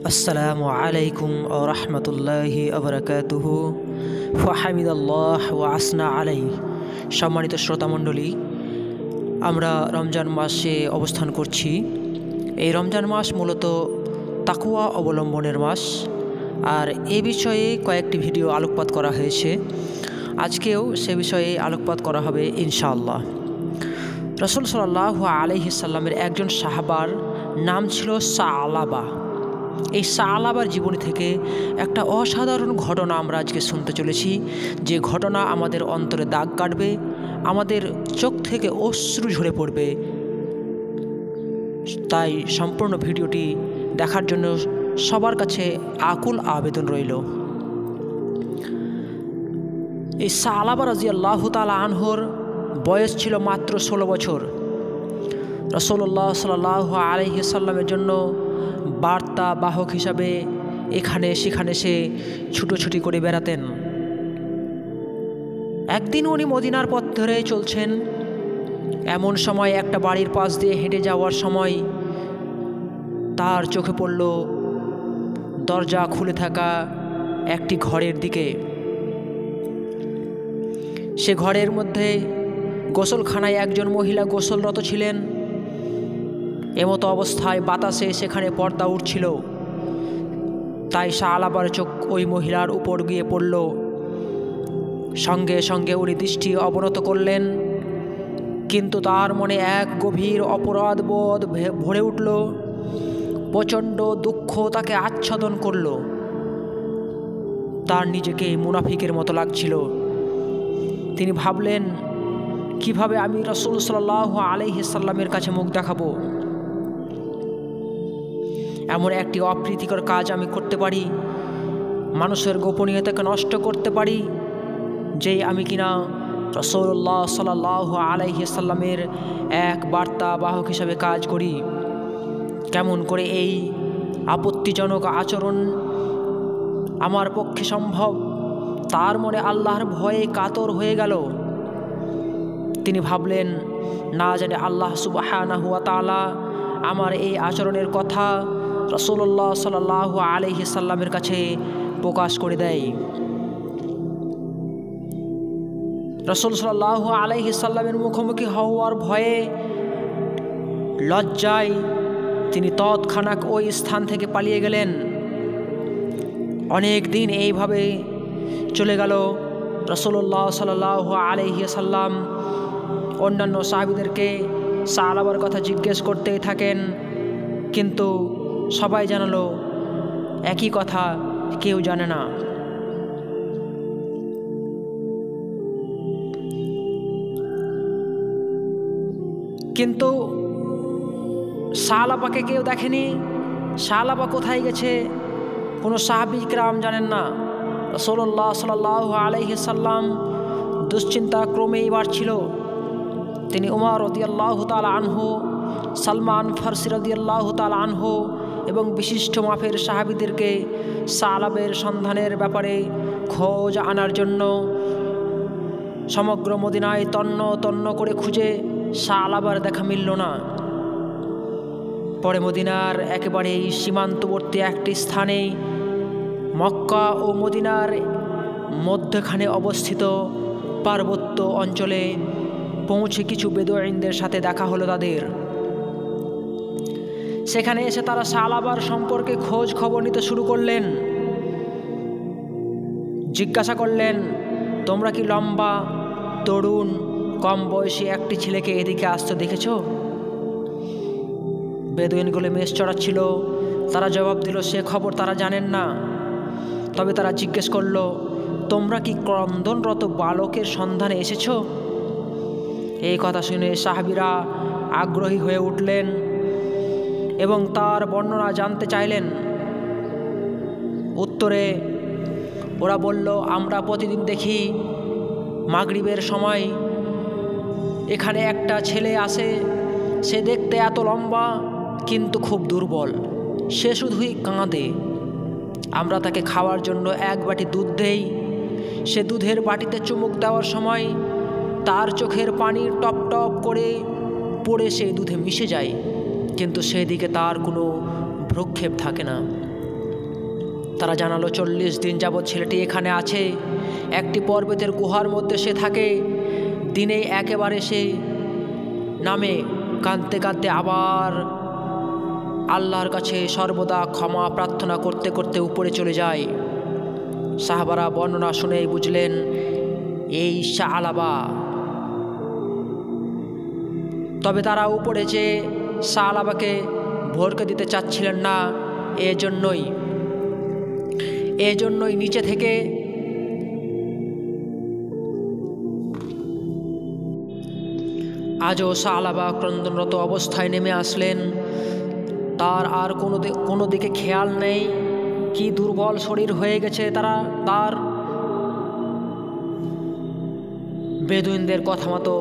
আসসালামু আলাইকুম ওয়া রাহমাতুল্লাহি ওয়া বারাকাতুহু। ফাহামিদাল্লাহ ওয়া আসনা আলাইহি। সম্মানিত শ্রোতামণ্ডলী, আমরা রমজান মাসে অবস্থান করছি। এই রমজান মাস মূলত তাকওয়া অবলম্বনের মাস, আর এ বিষয়ে কয়েকটি ভিডিও আলোকপাত করা হয়েছে। আজকেও সে বিষয়ে আলোকপাত করা হবে ইনশাআল্লাহ। রাসূল সাল্লাল্লাহু আলাইহি সাল্লামের একজন সাহাবার নাম ছিল সালাবা। এই সালাবার জীবনী থেকে একটা অসাধারণ ঘটনা আমরা আজকে শুনতে চলেছি, যে ঘটনা আমাদের অন্তরে দাগ কাটবে, আমাদের চোখ থেকে অশ্রু ঝরে পড়বে। তাই সম্পূর্ণ ভিডিওটি দেখার জন্য সবার কাছে আকুল আবেদন রইল। এই সালাবা রাদিয়াল্লাহু তাআলা আনহুর বয়স ছিল মাত্র 16 বছর। রাসূলুল্লাহ সাল্লাল্লাহু আলাইহি সাল্লামের জন্য বার্তা বাহক হিসাবে এখানে সেখানে সে ছুটোছুটি করে বেড়াতেন। একদিন উনি মদিনার পথ ধরে চলছেন, এমন সময় একটা বাড়ির পাশ দিয়ে হেঁটে যাওয়ার সময় তার চোখে পড়ল দরজা খুলে থাকা একটি ঘরের দিকে। সে ঘরের মধ্যে গোসলখানায় একজন মহিলা গোসলরত ছিলেন। এমতো অবস্থায় বাতাসে সেখানে পর্দা উঠছিল, তাই সালাবার চোখ ওই মহিলার উপর গিয়ে পড়ল। সঙ্গে সঙ্গে উনি দৃষ্টি অবনত করলেন, কিন্তু তার মনে এক গভীর অপরাধবোধ ভরে উঠল। প্রচণ্ড দুঃখ তাকে আচ্ছাদন করল। তার নিজেকে মুনাফিকের মতো লাগছিল। তিনি ভাবলেন, কিভাবে আমি রাসূল সাল্লাল্লাহু আলাইহি সাল্লামের কাছে মুখ দেখাবো? এমন একটি অপ্রীতিকর কাজ আমি করতে পারি, মানুষের গোপনীয়তাকে নষ্ট করতে পারি, যেই আমি কিনা রাসূলুল্লাহ সাল্লাল্লাহু আলাইহি সাল্লামের এক বার্তা বাহক হিসাবে কাজ করি। কেমন করে এই আপত্তিজনক আচরণ আমার পক্ষে সম্ভব? তার মনে আল্লাহর ভয়ে কাতর হয়ে গেল। তিনি ভাবলেন, না জানে আল্লাহ সুবহানাহু ওয়া তাআলা আমার এই আচরণের কথা রাসূলুল্লাহ সাল্লাল্লাহু আলাইহি সাল্লামের কাছে প্রকাশ করে দেয়। রাসূল সাল্লাল্লাহু আলাইহি সাল্লামের মুখোমুখি হওয়ার ভয়ে, লজ্জায় তিনি তৎক্ষণাৎ ওই স্থান থেকে পালিয়ে গেলেন। অনেক দিন এইভাবে চলে গেল। রাসূলুল্লাহ সাল্লাল্লাহু আলাইহি সাল্লাম অন্যান্য সাহাবীদেরকে সালাবার কথা জিজ্ঞেস করতেই থাকেন, কিন্তু সবাই জানালো একই কথা, কেউ জানে না। কিন্তু সালাবাকে কেউ দেখেনি। সালাবা কোথায় গেছে কোনো সাহাবী কিরাম জানেন না। রাসূলুল্লাহ সাল্লাল্লাহু আলাইহি সাল্লাম দুশ্চিন্তা ক্রমেই বাড়ছিল। তিনি উমর রাদিয়াল্লাহু তাআলা আনহু, সালমান ফারসি রাদিয়াল্লাহু তাআলা আনহু এবং বিশিষ্ট মাপের সাহাবীদেরকে সালাবের সন্ধানের ব্যাপারে খোঁজ আনার জন্য সমগ্র মদিনায় তন্ন তন্ন করে খুঁজে সালাবার দেখা মিলল না। পরে মদিনার একেবারেই সীমান্তবর্তী একটি স্থানে, মক্কা ও মদিনার মধ্যখানে অবস্থিত পার্বত্য অঞ্চলে পৌঁছে কিছু বেদুইনদের সাথে দেখা হলো তাদের। সেখানে এসে তারা সালাবার সম্পর্কে খোঁজ খবর নিতে শুরু করলেন। জিজ্ঞাসা করলেন, তোমরা কি লম্বা, তরুণ, কম বয়সী একটি ছেলেকে এদিকে আসতে দেখেছ? বেদুইনগুলো মেষ চড়াচ্ছিল। তারা জবাব দিল, সে খবর তারা জানেন না। তবে তারা জিজ্ঞেস করল, তোমরা কি ক্রন্দনরত বালকের সন্ধানে এসেছ? এই কথা শুনে সাহাবীরা আগ্রহী হয়ে উঠলেন এবং তার বর্ণনা জানতে চাইলেন। উত্তরে ওরা বলল, আমরা প্রতিদিন দেখি মাগরিবের সময় এখানে একটা ছেলে আসে। সে দেখতে এত লম্বা কিন্তু খুব দুর্বল। সে শুধুই কাঁদে। আমরা তাকে খাওয়ার জন্য এক বাটি দুধ দেই। সে দুধের বাটিতে চুমুক দেওয়ার সময় তার চোখের পানি টপ টপ করে পড়ে সেই দুধে মিশে যায়, কিন্তু সেদিকে তার কোনো ভ্রুক্ষেপ থাকে না। তারা জানালো 40 দিন যাবৎ ছেলেটি এখানে আছে, একটি পর্বতের গুহার মধ্যে সে থাকে। দিনে একেবারে সে নামে কাঁদতে কাঁদতে আবার আল্লাহর কাছে সর্বদা ক্ষমা প্রার্থনা করতে করতে উপরে চলে যায়। সাহাবারা বর্ণনা শুনেই বুঝলেন এই সাআলাবা। তবে তারা উপরে যে সাআলাবাকে ভরকে দিতে চাচ্ছিলেন না, এজন্যই নিচে থেকে আজও সাআলাবা ক্রন্দনরত অবস্থায় নেমে আসলেন। তার আর কোনো দিকে খেয়াল নেই, কি দুর্বল শরীর হয়ে গেছে তার। বেদুইনদের কথা মতো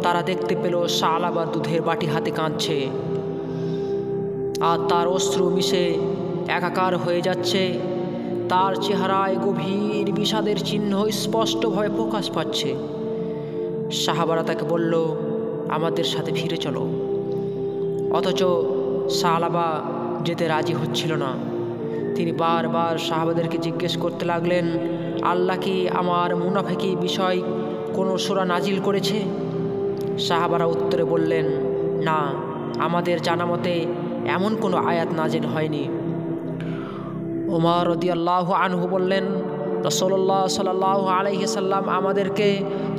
তারা দেখতে পেল সাআলাবা দুধের বাটি হাতে কাঁদছে, আর তার অশ্রু মিশে একাকার হয়ে যাচ্ছে। তার চেহারায় গভীর বিষাদের চিহ্ন স্পষ্টভাবে প্রকাশ পাচ্ছে। সাহাবারা তাকে বলল, আমাদের সাথে ফিরে চলো। অথচ সাআলাবা যেতে রাজি হচ্ছিল না। তিনি বারবার সাহাবাদেরকে জিজ্ঞেস করতে লাগলেন, আল্লাহ কি আমার মুনাফিকি বিষয় কোনো সূরা নাজিল করেছে? সাহাবারা উত্তরে বললেন, না, আমাদের জানা মতে এমন কোনো আয়াত নাজিল হয়নি। ওমর রাদিয়াল্লাহু আনহু বললেন, রাসূলুল্লাহ সাল্লাল্লাহু আলাইহি সাল্লাম আমাদেরকে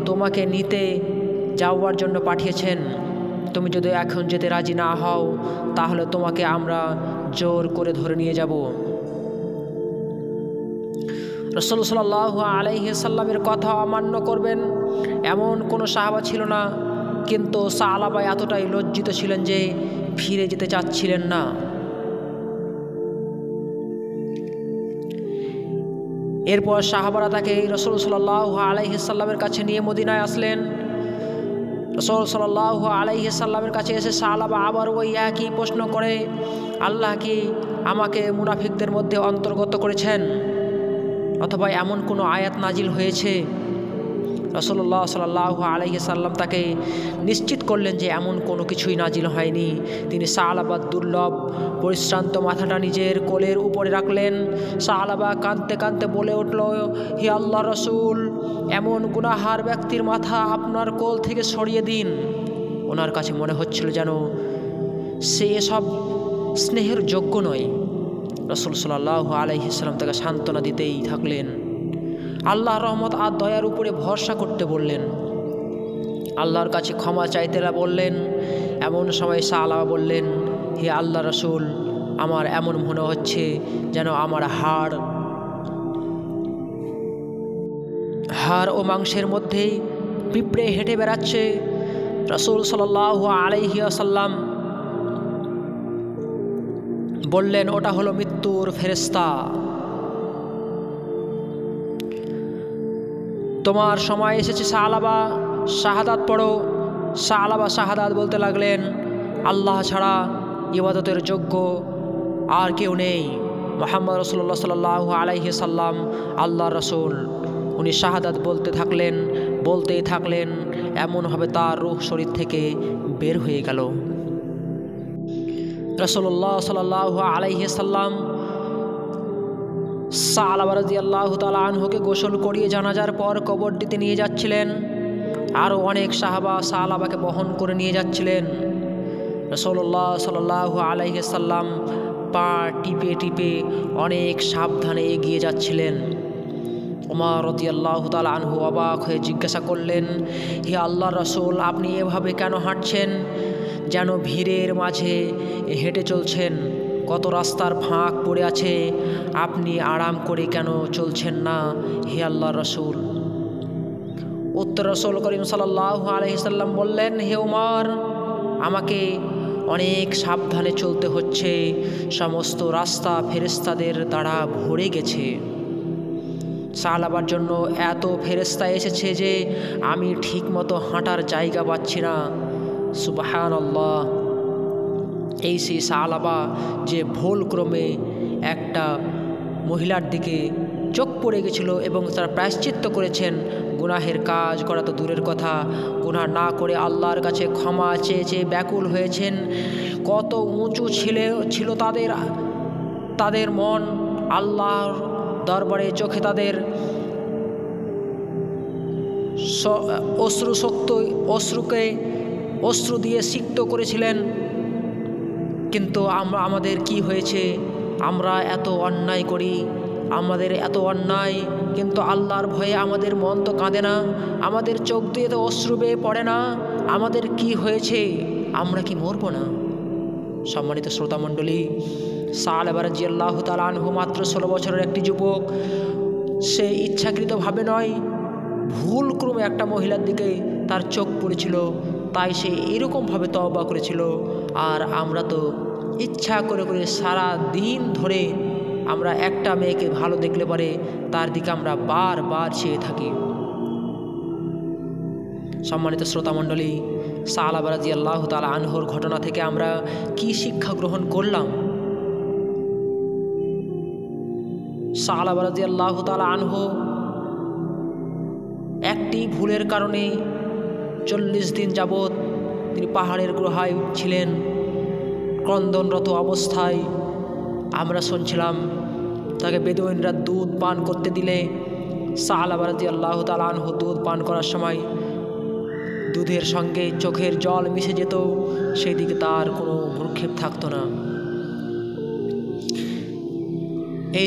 তোমাকে নিতে যাওয়ার জন্য পাঠিয়েছেন। তুমি যদি এখন যেতে রাজি না হও, তাহলে তোমাকে আমরা জোর করে ধরে নিয়ে যাব। রাসূল সাল্লাল্লাহু আলাইহি সাল্লামের কথা অমান্য করবেন এমন কোনো সাহাবা ছিল না, কিন্তু সাআলাবা এতটাই লজ্জিত ছিলেন যে ফিরে যেতে চাচ্ছিলেন না। এরপর সাহাবারা তাকে রাসূল সাল্লাল্লাহু আলাইহি সাল্লামের কাছে নিয়ে মদিনায় আসলেন। রাসূল সাল্লাল্লাহু আলাইহি সাল্লামের কাছে এসে সাআলাবা আবার ওই একই প্রশ্ন করে, আল্লাহ কি আমাকে মুনাফিকদের মধ্যে অন্তর্গত করেছেন, অথবা এমন কোনো আয়াত নাজিল হয়েছে? রাসূলুল্লাহ সাল্লাল্লাহু আলাইহি সাল্লাম তাকে নিশ্চিত করলেন যে এমন কোনো কিছুই নাজিল হয়নি। তিনি সাআলাবার দুর্লভ পরিশ্রান্ত মাথাটা নিজের কোলের উপরে রাখলেন। সাআলাবা কাঁদতে কাঁদতে বলে উঠল, হে আল্লাহর রাসূল, এমন গুনাহগার ব্যক্তির মাথা আপনার কোল থেকে সরিয়ে দিন। ওনার কাছে মনে হচ্ছিল যেন সে এসব স্নেহের যোগ্য নয়। রাসূল সাল্লাল্লাহু আলাইহি সাল্লাম তাকে সান্ত্বনা দিতেই থাকলেন। আল্লাহর রহমত আর দয়ার উপরে ভরসা করতে বললেন। আল্লাহর কাছে ক্ষমা চাইতে বললেন। এমন সময় সাআলাবা বললেন, হে আল্লাহ রাসূল, আমার এমন মনে হচ্ছে যেন আমার হাড় ও মাংসের মধ্যেই পিঁপড়ে হেঁটে বেড়াচ্ছে। রাসূল সাল্লাল্লাহু আলাইহি ওয়াসাল্লাম বললেন, ওটা হলো মৃত্যুর ফেরেশতা। তোমার সময় এসেছে সাআলাবা, শাহাদাত পড়ো। সাআলাবা শাহাদাত বলতে লাগলেন, আল্লাহ ছাড়া ইবাদতের যোগ্য আর কেউ নেই। মুহাম্মদ রাসূলুল্লাহ সাল্লাল্লাহু আলাইহি সাল্লাম আল্লাহর রাসূল। উনি শাহাদাত বলতেই থাকলেন। এমনভাবে তার রূহ শরীর থেকে বের হয়ে গেল। রাসূলুল্লাহ সাল্লাল্লাহু আলাইহি সাল্লাম সাআলাবা রাদিয়াল্লাহু তাআলা আনহুকে গোসল করিয়ে জানাজার পর কবর দিতে নিয়ে যাচ্ছিলেন। আরও অনেক সাহাবা সাআলাবাকে বহন করে নিয়ে যাচ্ছিলেন। রাসূলুল্লাহ সাল্লাল্লাহু আলাইহি সাল্লাম পা টিপে টিপে অনেক সাবধানে এগিয়ে যাচ্ছিলেন। ওমর রাদিয়াল্লাহু তাআলা আনহু অবাক হয়ে জিজ্ঞাসা করলেন, হে আল্লাহর রাসূল, আপনি এভাবে কেন হাঁটছেন? যেন ভিড়ের মাঝে হেঁটে চলছেন। কত রাস্তার ফাঁক পড়ে আছে, আপনি আরাম করে কেন চলছেন না, হে আল্লাহর রাসূল? উত্তর রাসূল করিম সাল্লাল্লাহু আলাইহি সাল্লাম বললেন, হে ওমর, আমাকে অনেক সাবধানে চলতে হচ্ছে। সমস্ত রাস্তা ফেরেশতাদের দ্বারা ভরে গেছে। সাআলাবার জন্য এত ফেরেশতা এসেছে যে আমি ঠিকমতো হাঁটার জায়গা পাচ্ছি না। সুবহানাল্লাহ। এই সেই সাআলাবা যে ভুলক্রমে একটা মহিলার দিকে চোখ পড়ে গেছিল এবং তারা প্রায়শ্চিত্ত করেছেন, গুনাহের কাজ করা তো দূরের কথা, গুনাহ না করে আল্লাহর কাছে ক্ষমা চেয়ে চেয়ে ব্যাকুল হয়েছেন। কত উঁচু ছিল তাদের মন আল্লাহর দরবারে। চোখে তাদের অশ্রু দিয়ে সিক্ত করেছিলেন। কিন্তু আমাদের কি হয়েছে? আমরা এত অন্যায় করি, আমাদের এত অন্যায়, কিন্তু আল্লাহর ভয়ে আমাদের মন তো কাঁদে না, আমাদের চোখ দিয়ে তো অশ্রু বেয়ে পড়ে না। আমাদের কি হয়েছে? আমরা কি মরবো না? সম্মানিত শ্রোতামণ্ডলী, সাআলাবা রাদিয়াল্লাহু তাআলা আনহু মাত্র 16 বছরের একটি যুবক। সে ইচ্ছাকৃতভাবে নয়, ভুলক্রমে একটা মহিলার দিকে তার চোখ পড়েছিল, তাই সে এরকমভাবে তওবা করেছিল। আর আমরা তো ইচ্ছা করে করে সারা দিন ধরে আমরা একটা মেয়েকে ভালো দেখলে পরে তার দিকে আমরা বারবার চেয়ে থাকি। সম্মানিত শ্রোতামণ্ডলী, সাআলাবা রাদিয়াল্লাহু তাআলা আনহুর ঘটনা থেকে আমরা কি শিক্ষা গ্রহণ করলাম? সাআলাবা রাদিয়াল্লাহু তাআলা আনহু একটি ভুলের কারণে 40 দিন যাবৎ তিনি পাহাড়ের গুহায় ছিলেন, ক্রন্দনরত অবস্থায়। আমরা শুনছিলাম তাকে বেদুইনরা দুধ পান করতে দিলে সাআলাবা রাদিয়াল্লাহু তাআলা আনহু দুধ পান করার সময় দুধের সঙ্গে চোখের জল মিশে যেত, সেই দিকে তার কোনো ভ্রুক্ষেপ থাকতো না।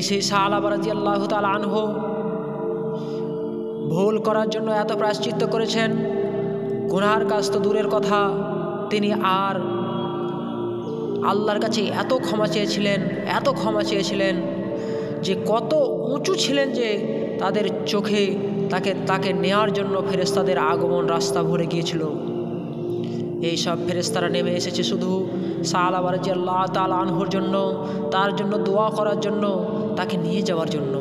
সেই সাআলাবা রাদিয়াল্লাহু তাআলা আনহু ভুল করার জন্য এত প্রায়শ্চিত্ত করেছেন, গুনাহের কাজ তো দূরের কথা, তিনি আর আল্লাহর কাছে এত ক্ষমা চেয়েছিলেন যে কত উঁচু ছিলেন যে তাদের চোখে তাকে নেয়ার জন্য ফেরেশতাদের আগমন রাস্তা ভরে গিয়েছিল। এই সব ফেরেশতারা নেমে এসেছে শুধু সাআলাবা রাদিয়াল্লাহু তাআলা আনহুর জন্য, তার জন্য দোয়া করার জন্য, তাকে নিয়ে যাওয়ার জন্য।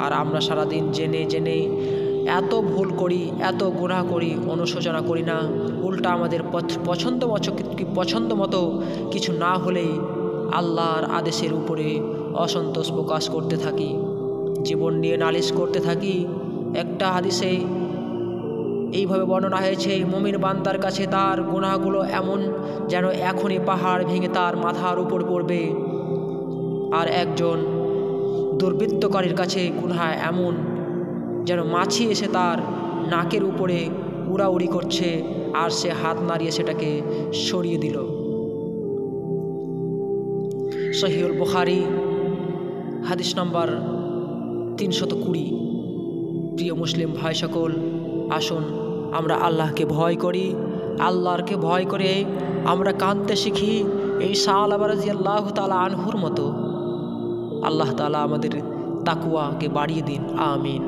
আর আমরা সারাদিন জেনে জেনে এত ভুল করি, এত গুনাহ করি, অনুশোচনা করি না, উল্টা আমাদের পছন্দ মতো কিছু না হলেই আল্লাহর আদেশের উপরে অসন্তোষ প্রকাশ করতে থাকি, জীবন নিয়ে নালিশ করতে থাকি। একটা হাদিসে এইভাবে বর্ণনা হয়েছে, মুমিন বান্দার কাছে তার গুনাহগুলো এমন যেন এখনই পাহাড় ভেঙে তার মাথার উপর পড়বে, আর একজন দুর্বৃত্তকারীর কাছে গুনাহ এমন যেন মাছি এসে তার নাকের উপরে উড়াউড়ি করছে, আর সে হাত নাড়িয়ে সেটাকে সরিয়ে দিল। সহিহুল বুখারী হাদিস নম্বর 320। প্রিয় মুসলিম ভাই সকল, আসুন আমরা আল্লাহকে ভয় করি, আল্লাহকে ভয় করে আমরা কাঁদতে শিখি এই সাআলাবা রাদিয়াল্লাহু তাআলা আনহুর মতো। আল্লাহ তাআলা আমাদের তাকওয়াকে বাড়িয়ে দিন, আমিন।